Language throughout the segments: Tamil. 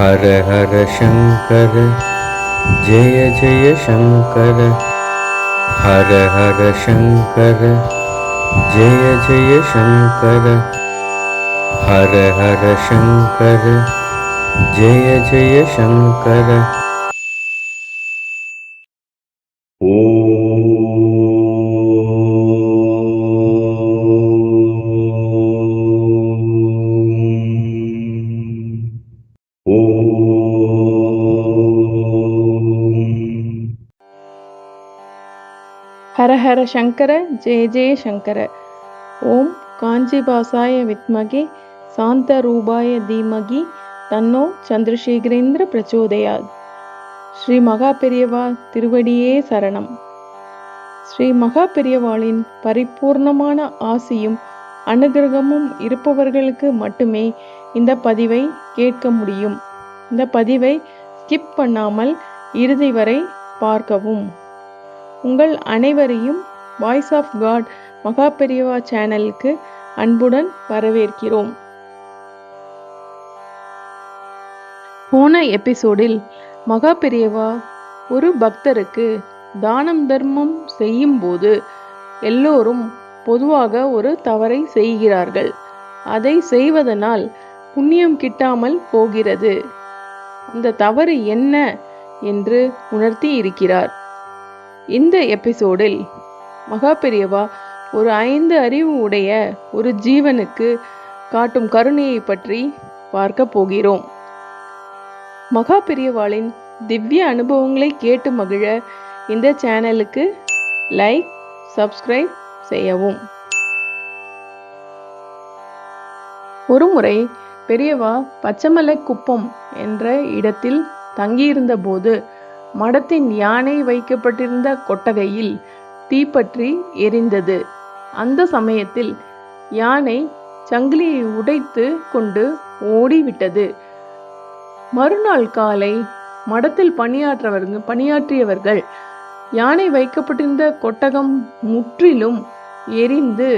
हर हर शंकर जय जय शंकर। हर हर शंकर जय जय शंकर। हर हर शंकर जय जय शंकर। ஹர ஹர சங்கர ஜெய ஜெய சங்கர. ஓம் காஞ்சிபாசாய வித்மகே சாந்த ரூபாய தீமகி தன்னோ சந்திரசேகரேந்திர பிரச்சோதயாத். ஸ்ரீ மகா பெரியவா திருவடியே சரணம். ஸ்ரீ மகா பெரியவாளின் பரிபூர்ணமான ஆசியும் அனுகிரகமும் இருப்பவர்களுக்கு மட்டுமே இந்த பதிவை கேட்க முடியும். இந்த பதிவை ஸ்கிப் பண்ணாமல் இறுதி வரை பார்க்கவும். உங்கள் அனைவரையும் வாய்ஸ் ஆஃப் காட் மகா பெரியவா சேனலுக்கு அன்புடன் வரவேற்கிறோம். போன எபிசோடில் மகா பெரியவா ஒரு பக்தருக்கு தானம் தர்மம் செய்யும் போது எல்லோரும் பொதுவாக ஒரு தவறை செய்கிறார்கள். அதை செய்வதனால் புண்ணியம் கிட்டாமல் போகிறது. அந்த தவறு என்ன என்று உணர்த்தி இருக்கிறார். இந்த எபிசோடில் மகா பெரியவா ஒரு 5 அறிவு உடைய ஒரு ஜீவனுக்கு காட்டும் கருணையை பற்றி பார்க்க போகிறோம். மகா பெரியவாளின் திவ்ய அனுபவங்களை கேட்டு மகிழ இந்த சேனலுக்கு லைக், சப்ஸ்கிரைப் செய்யவும். ஒருமுறை பெரியவா பச்சைமலை குப்பம் என்ற இடத்தில் தங்கியிருந்த போது மடத்தின் யானை வைக்கப்பட்டிருந்த கொட்டகையில் தீப்பற்றி எரிந்தது. அந்த சமயத்தில் யானை சங்கிலியை உடைத்து கொண்டு ஓடிவிட்டது. மறுநாள் காலை மடத்தில் பணியாற்றியவர்கள் யானை வைக்கப்பட்டிருந்த கொட்டகம் முற்றிலும் எரிந்து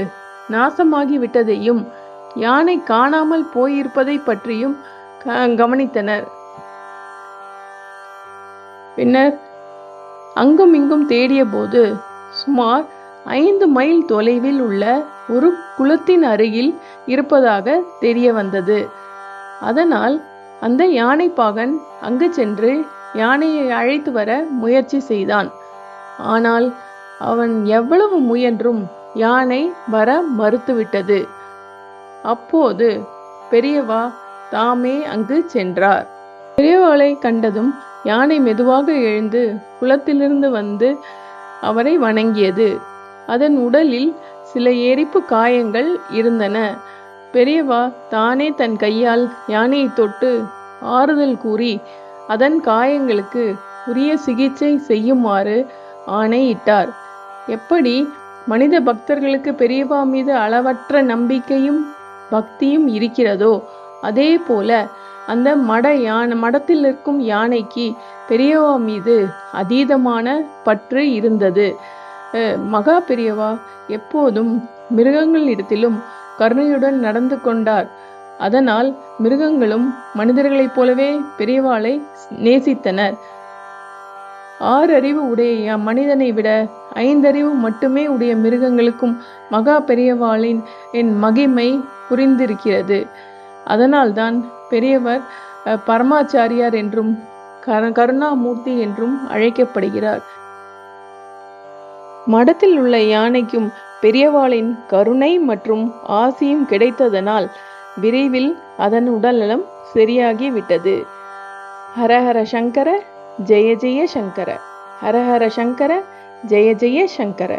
நாசமாகிவிட்டதையும் யானை காணாமல் போயிருப்பதை பற்றியும் கவனித்தனர். பின்னர் அங்கும் இங்கும் தேடிய போது சுமார் 5 மைல் தொலைவில் உள்ள ஒரு குளத்தின் அருகில் இருப்பதாக தெரிய வந்தது. அதனால் அந்த யானைப்பாகன் அங்கு சென்று யானையை அழைத்து வர முயற்சி செய்தான். ஆனால் அவன் எவ்வளவு முயன்றும் யானை வர மறுத்துவிட்டது. அப்போது பெரியவா தாமே அங்கு சென்றார். பெரியவாளை கண்டதும் யானை மெதுவாக எழுந்து குளத்திலிருந்து வந்து அவரை வணங்கியது. அதன் உடலில் சில எரிப்பு காயங்கள் இருந்தன. பெரியவா தானே தன் கையால் யானையை தொட்டு ஆறுதல் கூறி அதன் காயங்களுக்கு உரிய சிகிச்சை செய்யுமாறு ஆணையிட்டார். எப்படி மனித பக்தர்களுக்கு பெரியவா மீது அளவற்ற நம்பிக்கையும் பக்தியும் இருக்கிறதோ அதே போல அந்த மடத்தில் இருக்கும் யானைக்கு பெரியவா மீது அதீதமான பற்று இருந்தது. மகா பெரியவா எப்போதும் மிருகங்களிடத்திலும் கருணையுடன் நடந்து கொண்டார். அதனால் மிருகங்களும் மனிதர்களைப் போலவே பெரியவாளை நேசித்தனர். 6 அறிவு உடைய மனிதனை விட 5 அறிவு மட்டுமே உடைய மிருகங்களுக்கும் மகா பெரியவாளின் மகிமை புரிந்திருக்கிறது. அதனால்தான் பெரியவர் பரமாச்சாரியார் என்றும் கருணாமூர்த்தி என்றும் அழைக்கப்படுகிறார். மடத்தில் உள்ள யானைக்கும் பெரியவாளின் கருணை மற்றும் ஆசியும் கிடைத்ததனால் விரைவில் அதன் உடல்நலம் சரியாகி விட்டது. ஹர ஹர சங்கர ஜெய ஜெய சங்கர. ஹர ஹர சங்கர ஜெய ஜெய சங்கர.